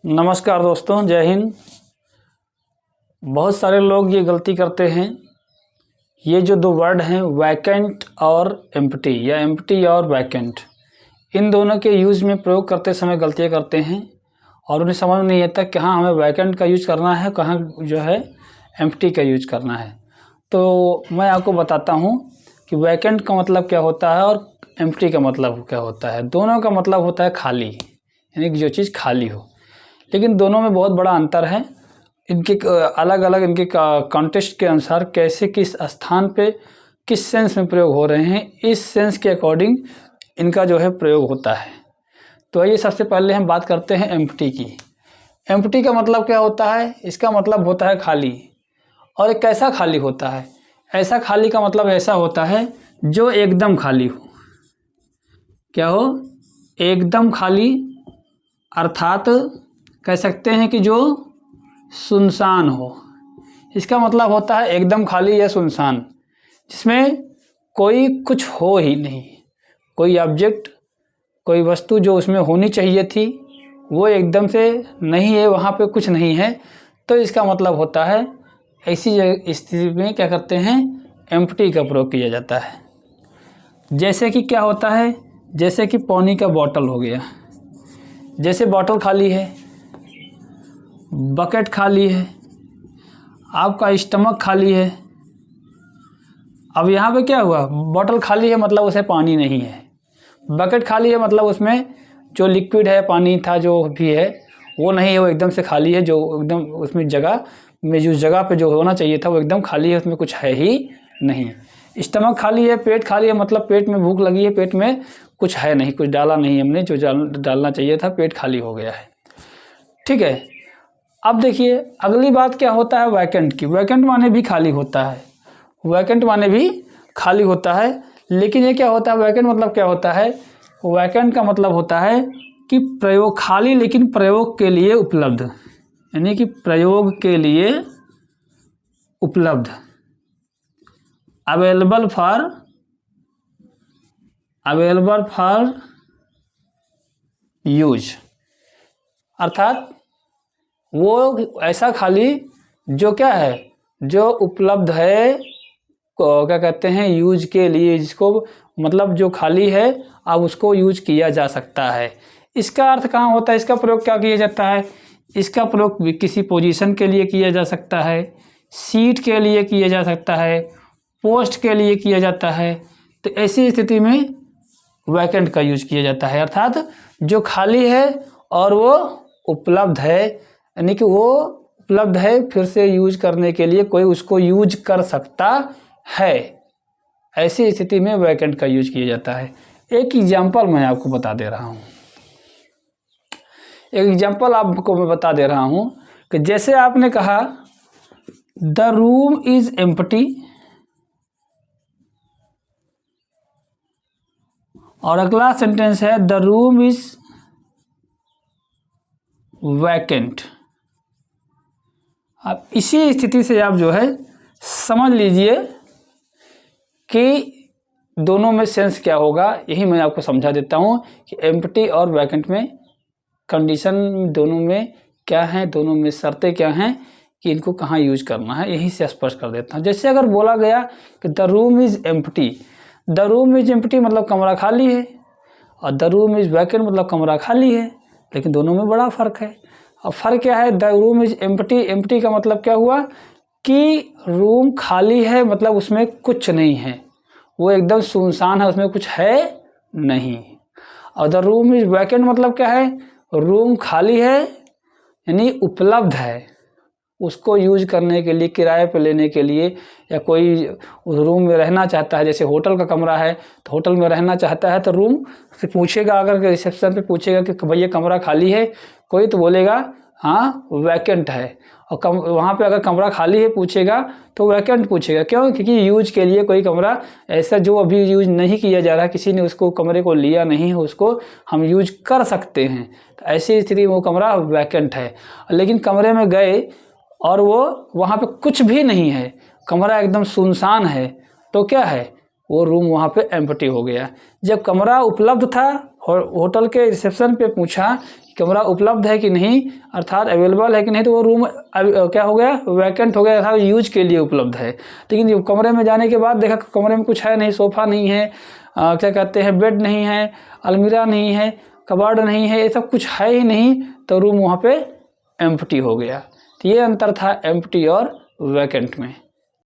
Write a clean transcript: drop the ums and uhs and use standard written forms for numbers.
नमस्कार दोस्तों, जय हिंद। बहुत सारे लोग ये गलती करते हैं। ये जो दो वर्ड हैं वैकेंट और एम्प्टी या एम्प्टी और वैकेंट, इन दोनों के यूज़ में प्रयोग करते समय गलतियाँ करते हैं और उन्हें समझ नहीं आता कहाँ हमें वैकेंट का यूज़ करना है, कहाँ जो है एम्प्टी का यूज़ करना है। तो मैं आपको बताता हूँ कि वैकेंट का मतलब क्या होता है और एम्प्टी का मतलब क्या होता है। दोनों का मतलब होता है खाली, यानी कि जो चीज़ खाली हो, लेकिन दोनों में बहुत बड़ा अंतर है। इनके अलग अलग इनके कॉन्टेक्स्ट के अनुसार कैसे किस स्थान पे किस सेंस में प्रयोग हो रहे हैं, इस सेंस के अकॉर्डिंग इनका जो है प्रयोग होता है। तो आइए सबसे पहले हम बात करते हैं एम्प्टी की। एम्प्टी का मतलब क्या होता है? इसका मतलब होता है खाली। और एक कैसा खाली होता है? ऐसा खाली का मतलब ऐसा होता है जो एकदम खाली हो। क्या हो? एकदम खाली, अर्थात कह सकते हैं कि जो सुनसान हो। इसका मतलब होता है एकदम खाली या सुनसान, जिसमें कोई कुछ हो ही नहीं, कोई ऑब्जेक्ट, कोई वस्तु जो उसमें होनी चाहिए थी वो एकदम से नहीं है, वहाँ पे कुछ नहीं है। तो इसका मतलब होता है ऐसी स्थिति में क्या करते हैं, एम्प्टी का प्रयोग किया जाता है। जैसे कि क्या होता है, जैसे कि पानी का बॉटल हो गया। जैसे बॉटल खाली है, बकेट खाली है, आपका स्टमक खाली है। अब यहाँ पे क्या हुआ, बॉटल खाली है मतलब उसमें पानी नहीं है, बकेट खाली है मतलब उसमें जो लिक्विड है, पानी था जो भी है वो नहीं है, वो एकदम से खाली है। जो एकदम उसमें जगह में जो जगह पे जो होना चाहिए था वो एकदम खाली है, उसमें कुछ है ही नहीं। स्टमक खाली है, पेट खाली है मतलब पेट में भूख लगी है, पेट में कुछ है नहीं, कुछ डाला नहीं हमने, जो डालना चाहिए था, पेट खाली हो गया है। ठीक है। अब देखिए अगली बात क्या होता है वैकेंट की। वैकेंट माने भी खाली होता है, वैकेंट माने भी खाली होता है। लेकिन ये क्या होता है, वैकेंट मतलब क्या होता है? वैकेंट का मतलब होता है कि प्रयोग खाली लेकिन प्रयोग के लिए उपलब्ध, यानी कि प्रयोग के लिए उपलब्ध, अवेलेबल फॉर यूज। अर्थात वो ऐसा खाली जो क्या है, जो उपलब्ध है, क्या कहते हैं, यूज के लिए, जिसको मतलब जो खाली है अब उसको यूज किया जा सकता है। इसका अर्थ कहाँ होता है, इसका प्रयोग क्या किया जाता है? इसका प्रयोग किसी पोजीशन के लिए किया जा सकता है, सीट के लिए किया जा सकता है, पोस्ट के लिए किया जाता है। तो ऐसी स्थिति में वैकेंट का यूज किया जाता है, अर्थात जो खाली है और वो उपलब्ध है, यानी कि वो उपलब्ध है, फिर से यूज करने के लिए कोई उसको यूज कर सकता है। ऐसी स्थिति में वैकेंट का यूज किया जाता है। एक एग्जांपल मैं आपको बता दे रहा हूँ, एक एग्जांपल आपको मैं बता दे रहा हूँ कि जैसे आपने कहा द रूम इज एम्प्टी, और अगला सेंटेंस है द रूम इज वैकेंट। अब इसी स्थिति से आप जो है समझ लीजिए कि दोनों में सेंस क्या होगा। यही मैं आपको समझा देता हूँ कि एम्प्टी और वैकेंट में कंडीशन दोनों में क्या है, दोनों में शर्तें क्या हैं कि इनको कहाँ यूज करना है, यहीं से स्पष्ट कर देता हूँ। जैसे अगर बोला गया कि the room is empty, the room is empty मतलब कमरा खाली है, और द रूम इज वैकेंट मतलब कमरा खाली है, लेकिन दोनों में बड़ा फ़र्क है। और फ़र्क क्या है, the room is empty, empty का मतलब क्या हुआ कि रूम खाली है मतलब उसमें कुछ नहीं है, वो एकदम सुनसान है, उसमें कुछ है नहीं। और द रूम इज वैकेंट मतलब क्या है, रूम खाली है यानी उपलब्ध है, उसको यूज करने के लिए, किराए पर लेने के लिए, या कोई उस रूम में रहना चाहता है। जैसे होटल का कमरा है तो होटल में रहना चाहता है तो रूम से पूछेगा, अगर रिसेप्शन पे पूछेगा कि भैया कमरा खाली है कोई, तो बोलेगा हाँ वैकेंट है। और वहाँ पे अगर कमरा खाली है पूछेगा तो वैकेंट पूछेगा, क्यों? क्योंकि यूज के लिए कोई कमरा ऐसा जो अभी यूज नहीं किया जा रहा, किसी ने उसको कमरे को लिया नहीं है, उसको हम यूज कर सकते हैं, तो ऐसी स्थिति में वो कमरा वैकेंट है। लेकिन कमरे में गए और वो वहाँ पे कुछ भी नहीं है, कमरा एकदम सुनसान है, तो क्या है, वो रूम वहाँ पे एम्प्टी हो गया। जब कमरा उपलब्ध था होटल के रिसेप्शन पे पूछा कमरा उपलब्ध है कि नहीं, अर्थात अवेलेबल है कि नहीं, तो वो रूम क्या हो गया, वैकेंट हो गया, अर्थात यूज के लिए उपलब्ध है। लेकिन कमरे में जाने के बाद देखा कमरे में कुछ है नहीं, सोफ़ा नहीं है, क्या कहते हैं, बेड नहीं है, अलमीरा नहीं है, कबाड़ नहीं है, ये सब कुछ है ही नहीं, तो रूम वहाँ पे एम्प्टी हो गया। तो ये अंतर था एम्प्टी और वैकेंट में।